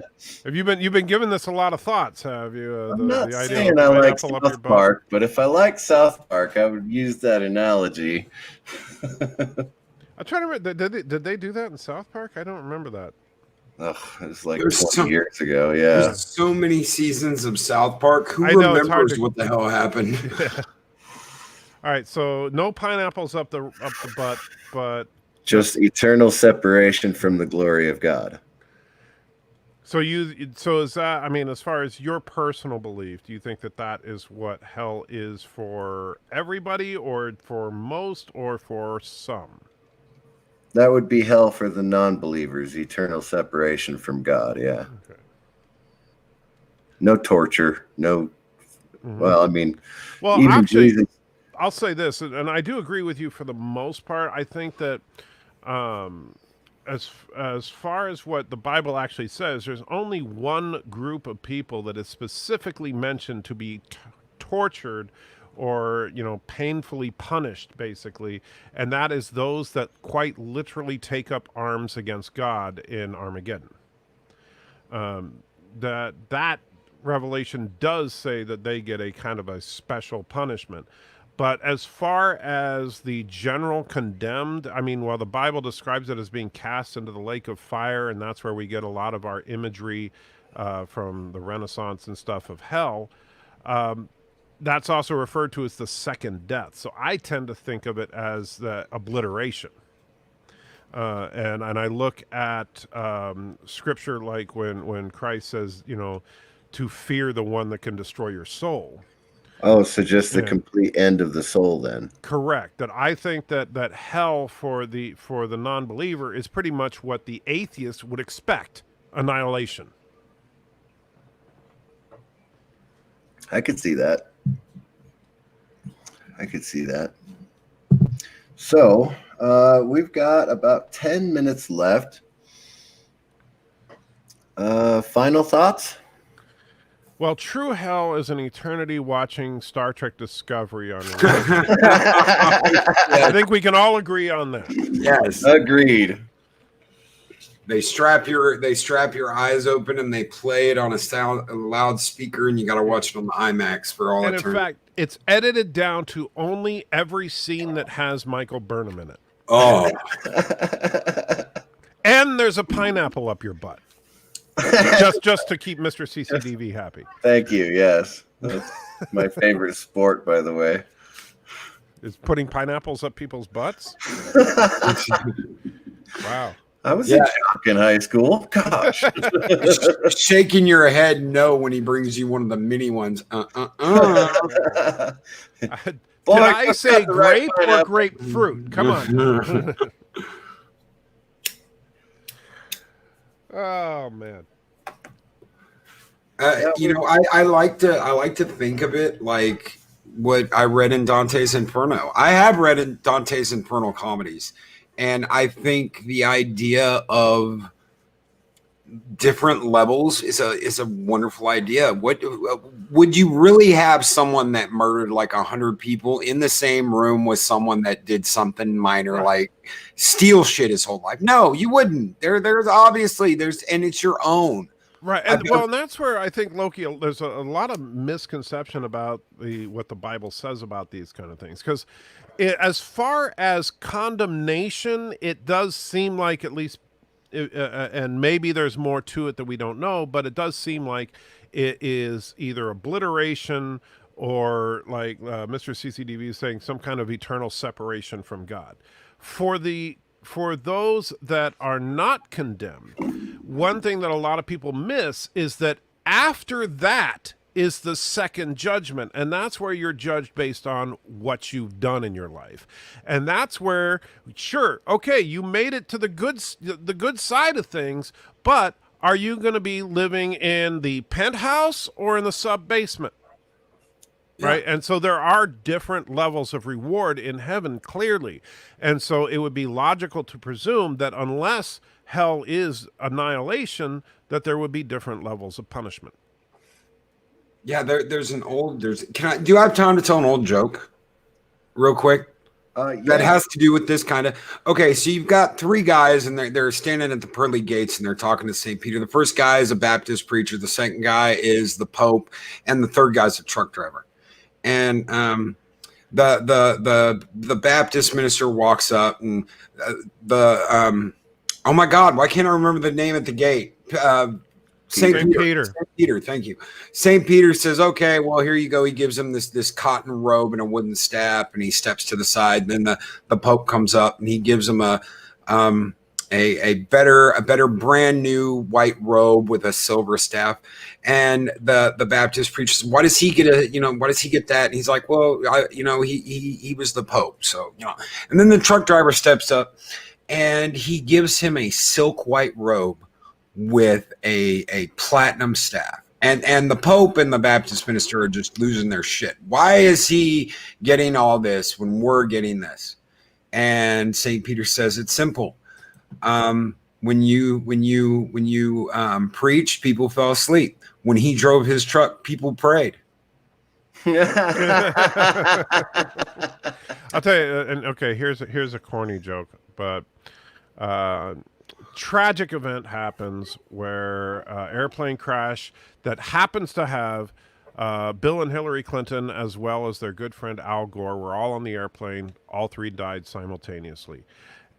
you've been giving this a lot of thoughts? Have you? I'm not saying I like South Park, but if I like South Park, I would use that analogy. I'm trying to remember. Did they do that in South Park? I don't remember that. Oh, it was like 20 years ago. Yeah, there's so many seasons of South Park. Who remembers what the hell happened? All right, so no pineapples up the butt, but just eternal separation from the glory of God. So is that, I mean, as far as your personal belief, do you think that is what hell is for everybody, or for most, or for some? That would be hell for the non-believers, eternal separation from God, yeah. Okay. No torture, no, well, I mean, actually, Jesus, I'll say this, and I do agree with you for the most part. I think that as far as what the Bible actually says, there's only one group of people that is specifically mentioned to be tortured or, painfully punished, basically, and that is those that quite literally take up arms against God in Armageddon. That Revelation does say that they get a kind of a special punishment. But as far as the general condemned, I mean, while the Bible describes it as being cast into the lake of fire, and that's where we get a lot of our imagery from the Renaissance and stuff of hell, that's also referred to as the second death. So I tend to think of it as the obliteration. And I look at scripture like when Christ says, to fear the one that can destroy your soul. Oh, so just the complete end of the soul then. Correct. That I think that hell for the non-believer is pretty much what the atheist would expect, annihilation. I could see that. So, we've got about 10 minutes left. Final thoughts? Well, true hell is an eternity watching Star Trek Discovery on I think we can all agree on that. Yes. Agreed. They strap your eyes open and they play it on a loudspeaker, and you got to watch it on the IMAX for all eternity. And in fact, it's edited down to only every scene that has Michael Burnham in it. Oh. And there's a pineapple up your butt. just to keep Mr. CCDV happy. Thank you. Yes, that's my favorite sport, by the way. Is putting pineapples up people's butts? Wow. I was in shock in high school. Gosh. Shaking your head no when he brings you one of the mini ones. Did I say grape or grapefruit? Come on. Oh man. I like to think of it like what I read in Dante's Inferno. I have read in Dante's Infernal comedies, and I think the idea of different levels is a wonderful idea. What would you really have someone that murdered like 100 people in the same room with someone that did something minor, like steal shit his whole life? No, you wouldn't. There's and it's your own. Right, and and that's where I think, Loki, there's a lot of misconception about what the Bible says about these kind of things, because as far as condemnation, it does seem like, at least, and maybe there's more to it that we don't know, but it does seem like it is either obliteration or, like Mr. CCDV is saying, some kind of eternal separation from God. For those that are not condemned, one thing that a lot of people miss is that after that is the second judgment, and that's where you're judged based on what you've done in your life. And that's where, sure, okay, you made it to the good side of things, but are you going to be living in the penthouse or in the sub basement? Right. And so there are different levels of reward in heaven, clearly. And so it would be logical to presume that unless hell is annihilation, that there would be different levels of punishment. Yeah, do I have time to tell an old joke real quick? Yeah. That has to do with this kind of. Okay, so you've got three guys, and they're standing at the pearly gates, and they're talking to St. Peter. The first guy is a Baptist preacher. The second guy is the Pope, and the third guy's a truck driver. And the Baptist minister walks up, and oh my God, why can't I remember the name at the gate? St. Peter. St. Peter, thank you. St. Peter says, okay, well, here you go. He gives him this cotton robe and a wooden staff, and he steps to the side. And then the Pope comes up, and he gives him a better brand new white robe with a silver staff. And the Baptist preacher says, why does he get that? And he's like, well, he was the Pope. So, and then the truck driver steps up, and he gives him a silk white robe with a platinum staff. And the Pope and the Baptist minister are just losing their shit. Why is he getting all this when we're getting this? And St. Peter says, it's simple. When you preached, people fell asleep. When he drove his truck, people prayed. I'll tell you, and okay, here's a corny joke, but tragic event happens where airplane crash that happens to have Bill and Hillary Clinton, as well as their good friend Al Gore, were all on the airplane. All three died simultaneously,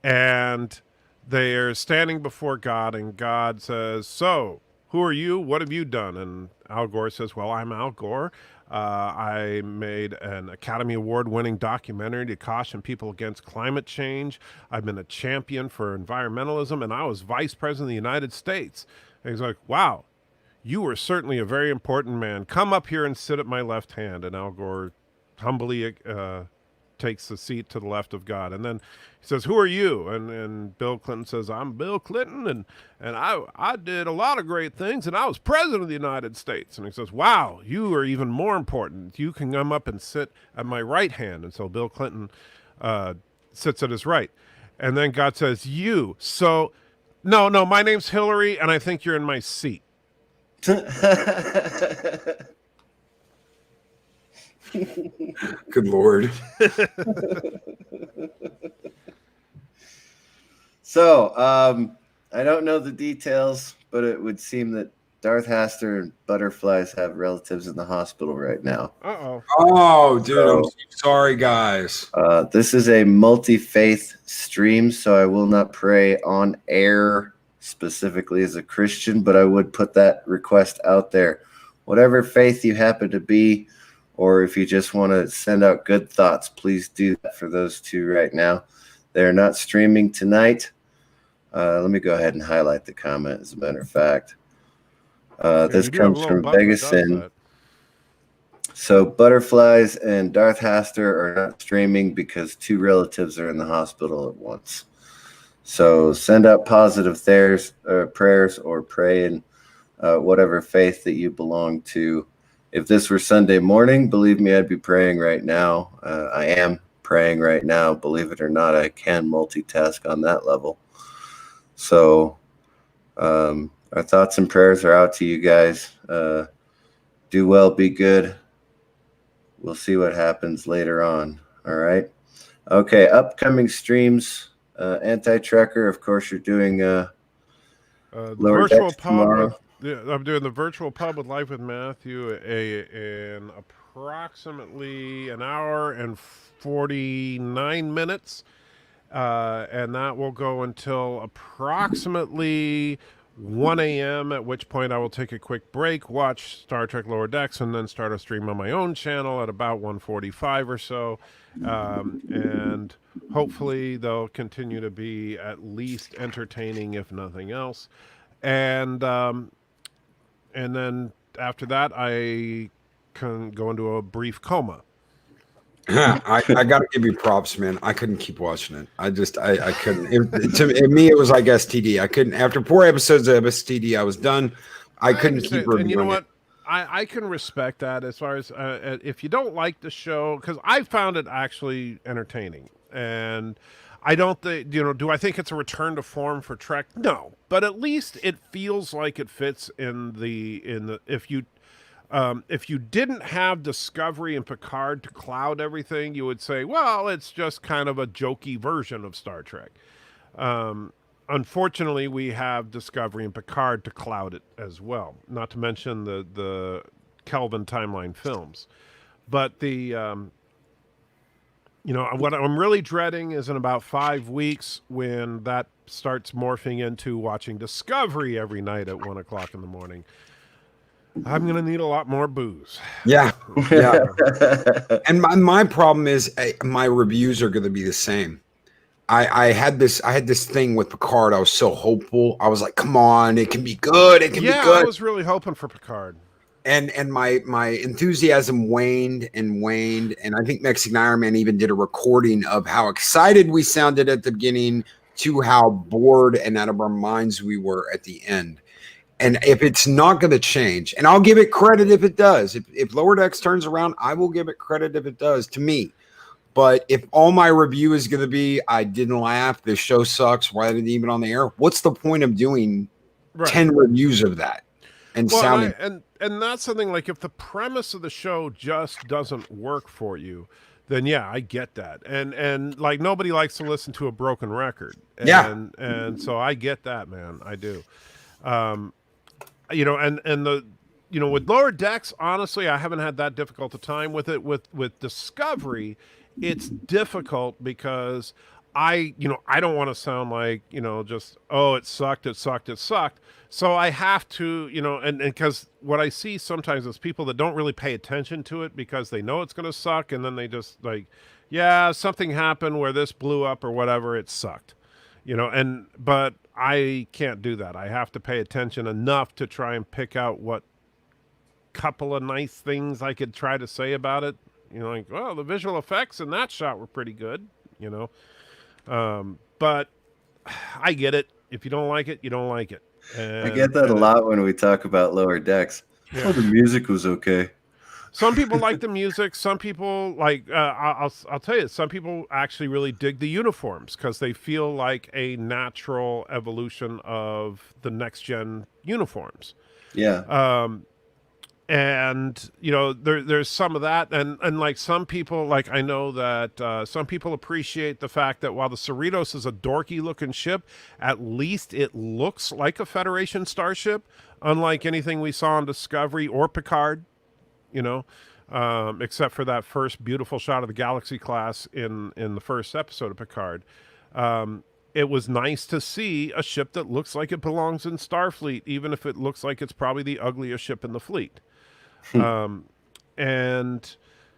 and they are standing before God, and God says, so who are you? What have you done? And Al Gore says, well, I'm Al Gore. I made an Academy Award-winning documentary to caution people against climate change. I've been a champion for environmentalism, and I was vice president of the United States. And he's like, wow, you were certainly a very important man. Come up here and sit at my left hand. And Al Gore humbly takes the seat to the left of God. And then he says, who are you? And Bill Clinton says, I'm Bill Clinton, and I did a lot of great things, and I was president of the United States. And he says, wow, you are even more important. You can come up and sit at my right hand. And so Bill Clinton sits at his right. And then God says, you. So, no, my name's Hillary, and I think you're in my seat. Good Lord. So, I don't know the details, but it would seem that Darth Haster and Butterflies have relatives in the hospital right now. Uh-oh. Oh, dude, I'm so sorry, guys. This is a multi-faith stream, so I will not pray on air specifically as a Christian, but I would put that request out there. Whatever faith you happen to be, or if you just want to send out good thoughts, please do that for those two right now. They're not streaming tonight. Let me go ahead and highlight the comment, as a matter of fact. This comes from Vegasin. So Butterflies and Darth Haster are not streaming because two relatives are in the hospital at once. So send out positive prayers or pray in whatever faith that you belong to. If this were Sunday morning, believe me, I'd be praying right now. I am praying right now. Believe it or not, I can multitask on that level. So our thoughts and prayers are out to you guys. Do well, be good. We'll see what happens later on. All right. Okay, upcoming streams. Anti-Trekker, of course, you're doing Lower virtual Decks tomorrow. I'm doing the virtual pub with Life with Matthew in approximately an hour and 49 minutes. And that will go until approximately 1 a.m., at which point I will take a quick break, watch Star Trek Lower Decks, and then start a stream on my own channel at about 1:45 or so. And hopefully they'll continue to be at least entertaining, if nothing else. And then after that, I can go into a brief coma. I got to give you props, man. I couldn't keep watching it. I couldn't. To me, it was like STD. I couldn't. After 4 episodes of STD, I was done. I couldn't keep reviewing and you know what? it. I can respect that as far as if you don't like the show, because I found it actually entertaining. And I don't think, do I think it's a return to form for Trek? No. But at least it feels like it fits in the if you didn't have Discovery and Picard to cloud everything, you would say, well, it's just kind of a jokey version of Star Trek. Unfortunately, we have Discovery and Picard to cloud it as well, not to mention the Kelvin timeline films. But what I'm really dreading is in about 5 weeks when that starts morphing into watching Discovery every night at 1 o'clock in the morning. I'm going to need a lot more booze. Yeah. And my problem is my reviews are going to be the same. I had this thing with Picard. I was so hopeful. I was like, come on, it can be good. It can be good. I was really hoping for Picard. And my enthusiasm waned. And I think Mexican Iron Man even did a recording of how excited we sounded at the beginning to how bored and out of our minds we were at the end. And if it's not going to change, and I'll give it credit if it does. If Lower Decks turns around, I will give it credit if it does, to me. But if all my review is going to be, I didn't laugh, this show sucks, why didn't it even on the air? What's the point of doing 10 reviews of that? And sounding and that's something like, if the premise of the show just doesn't work for you, then yeah, I get that. And like, nobody likes to listen to a broken record. And so I get that, man. I do. With Lower Decks, honestly, I haven't had that difficult a time with it. With Discovery, it's difficult because I don't want to sound like, just, oh, it sucked. So I have to, and because what I see sometimes is people that don't really pay attention to it because they know it's going to suck. And then they just like, yeah, something happened where this blew up or whatever. It sucked, but I can't do that. I have to pay attention enough to try and pick out what couple of nice things I could try to say about it. Like, well, the visual effects in that shot were pretty good, but I get it. If you don't like it, you don't like it. I get that a lot when we talk about Lower Decks. Yeah. Oh, the music was okay. Some people like the music. Some people like. I'll tell you. Some people actually really dig the uniforms because they feel like a natural evolution of the next gen uniforms. Yeah. And there's some of that, and like some people, like I know that some people appreciate the fact that while the Cerritos is a dorky looking ship, at least it looks like a Federation starship, unlike anything we saw on Discovery or Picard. Except for that first beautiful shot of the Galaxy class in the first episode of Picard. It was nice to see a ship that looks like it belongs in Starfleet, even if it looks like it's probably the ugliest ship in the fleet. And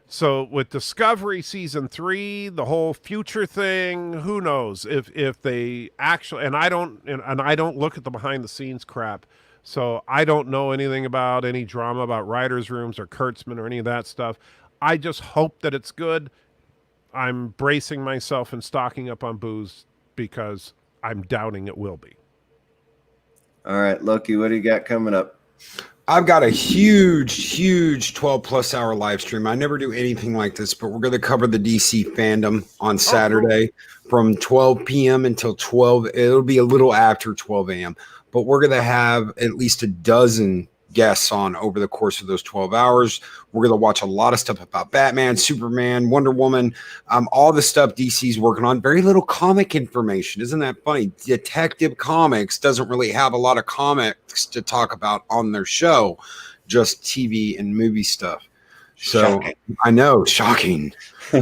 so with Discovery season 3, the whole future thing, who knows if they actually, and I don't look at the behind the scenes crap. So I don't know anything about any drama about writers' rooms or Kurtzman or any of that stuff. I just hope that it's good. I'm bracing myself and stocking up on booze because I'm doubting it will be. All right, Loki, what do you got coming up? I've got a huge 12+ hour live stream. I never do anything like this, but we're going to cover the DC fandom on Saturday from 12 p.m. until 12. It'll be a little after 12 a.m. But we're going to have at least a dozen guests on over the course of those 12 hours. We're going to watch a lot of stuff about Batman, Superman, Wonder Woman, all the stuff DC's working on. Very little comic information. Isn't that funny? Detective Comics doesn't really have a lot of comics to talk about on their show, just TV and movie stuff. So Shocking. I know, shocking. You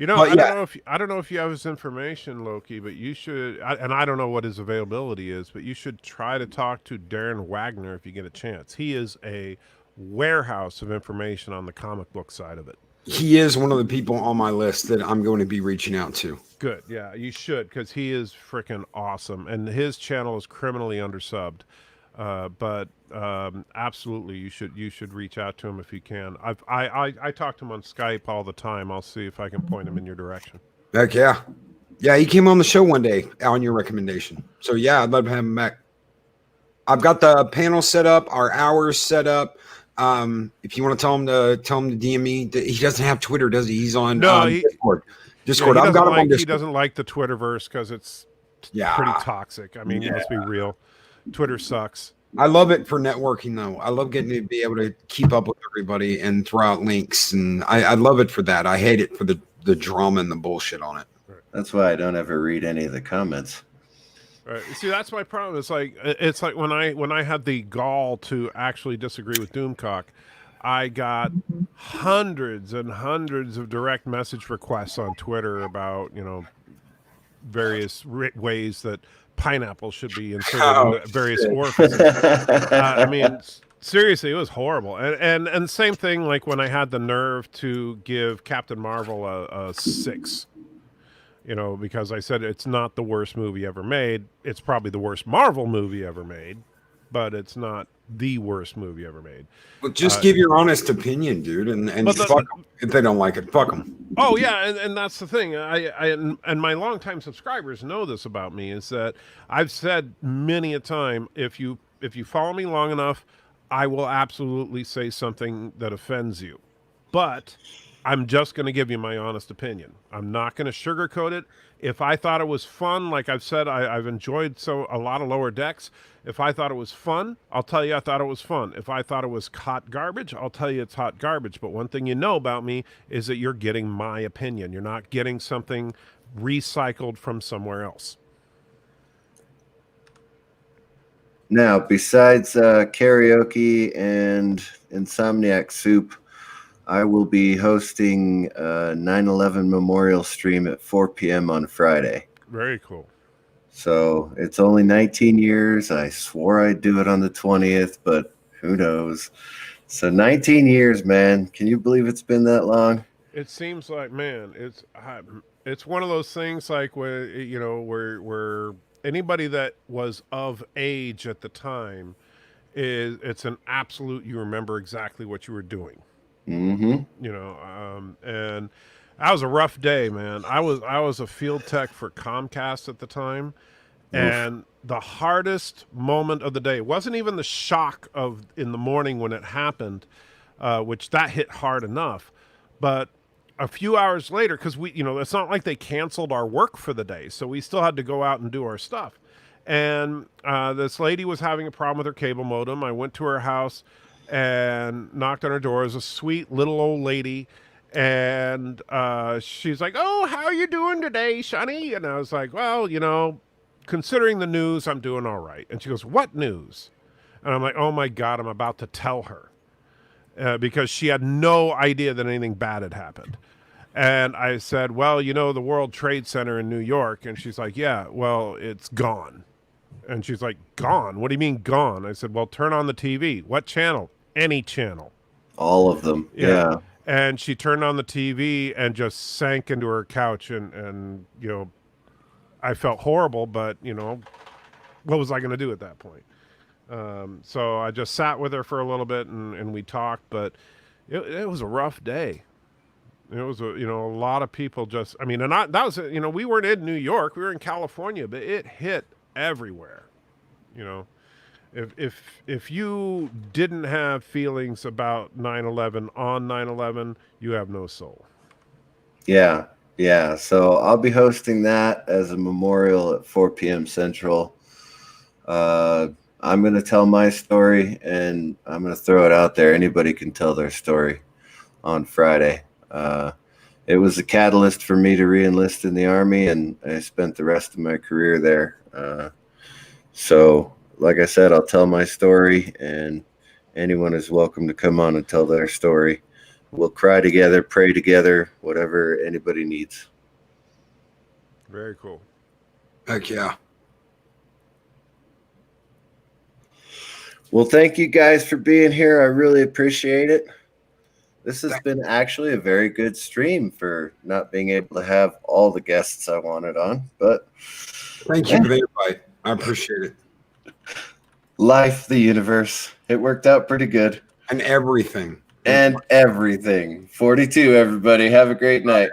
know, But I don't know if you have his information, Loki, but you should. And I don't know what his availability is, but you should try to talk to Darren Wagner if you get a chance. He is a warehouse of information on the comic book side of it. he is one of the people on my list that I'm going to be reaching out to. Good, yeah, you should, because he is freaking awesome, and his channel is criminally undersubbed. But absolutely, you should reach out to him if you can. I talk to him on Skype all the time. I'll see if I can point him in your direction. Heck yeah. Yeah, he came on the show one day on your recommendation. So yeah, I'd love to have him back. I've got the panel set up, our hours set up. If you want to tell him to DM me, he doesn't have Twitter, does he? He's on Discord. Discord. Yeah, I've got him on Discord. He doesn't like the Twitterverse because it's pretty toxic. I mean, let's be real. Twitter sucks. I love it for networking, though. I love getting to be able to keep up with everybody and throw out links, and I love it for that. I hate it for the drama and the bullshit on it. That's why I don't ever read any of the comments. Right. See, that's my problem. It's like when I had the gall to actually disagree with Doomcock, I got hundreds and hundreds of direct message requests on Twitter about various ways that pineapple should be inserted into various orifices. I mean, seriously, it was horrible. And same thing like when I had the nerve to give Captain Marvel a 6. Because I said it's not the worst movie ever made. It's probably the worst Marvel movie ever made, but it's not the worst movie ever made. Well, just give your honest opinion, dude, and fuck them. If they don't like it, fuck them. Oh yeah, and that's the thing. And my longtime subscribers know this about me, is that I've said many a time, if you follow me long enough, I will absolutely say something that offends you, but I'm just going to give you my honest opinion. I'm not going to sugarcoat it. If I thought it was fun, like I've said, I've enjoyed a lot of Lower Decks. If I thought it was fun, I'll tell you I thought it was fun. If I thought it was hot garbage, I'll tell you it's hot garbage. But one thing you know about me is that you're getting my opinion. You're not getting something recycled from somewhere else. Now, besides karaoke and Insomniac Soup, I will be hosting a 9/11 memorial stream at 4 p.m. on Friday. Very cool. So it's only 19 years. I swore I'd do it on the 20th, but who knows? So 19 years, man. Can you believe it's been that long? It seems like, man, it's one of those things like where anybody that was of age at the time it's an absolute, you remember exactly what you were doing. Mm-hmm. And that was a rough day, man. I was a field tech for Comcast at the time, and the hardest moment of the day wasn't even the shock of in the morning when it happened, which that hit hard enough, but a few hours later, because it's not like they canceled our work for the day, so we still had to go out and do our stuff. And this lady was having a problem with her cable modem. I went to her house and knocked on her door. It was a sweet little old lady, and she's like, "Oh, how are you doing today, Shani?" And I was like, "Well, considering the news, I'm doing all right." And she goes, "What news?" And I'm like, "Oh my God, I'm about to tell her," because she had no idea that anything bad had happened. And I said, "Well, the World Trade Center in New York." And she's like, "Yeah, well, it's gone." And she's like, "Gone? What do you mean gone?" I said, "Well, turn on the TV." "What channel?" "Any channel." All of them. Yeah. And she turned on the TV and just sank into her couch. And I felt horrible, but, what was I going to do at that point? So I just sat with her for a little bit and we talked, but it was a rough day. It was a lot of people just, and that was, we weren't in New York, we were in California, but it hit everywhere. If you didn't have feelings about 9/11 on 9/11, you have no soul. Yeah. So I'll be hosting that as a memorial at 4 p.m. Central. I'm going to tell my story, and I'm going to throw it out there. Anybody can tell their story on Friday. It was a catalyst for me to re-enlist in the Army, and I spent the rest of my career there. So, like I said, I'll tell my story, and anyone is welcome to come on and tell their story. we'll cry together, pray together, whatever anybody needs. Very cool. Heck yeah. Well, thank you guys for being here. I really appreciate it. This has been actually a very good stream for not being able to have all the guests I wanted on, but Thank you for the invite. I appreciate it. life, the universe, it worked out pretty good. And everything. And everything. 42, everybody. Have a great night.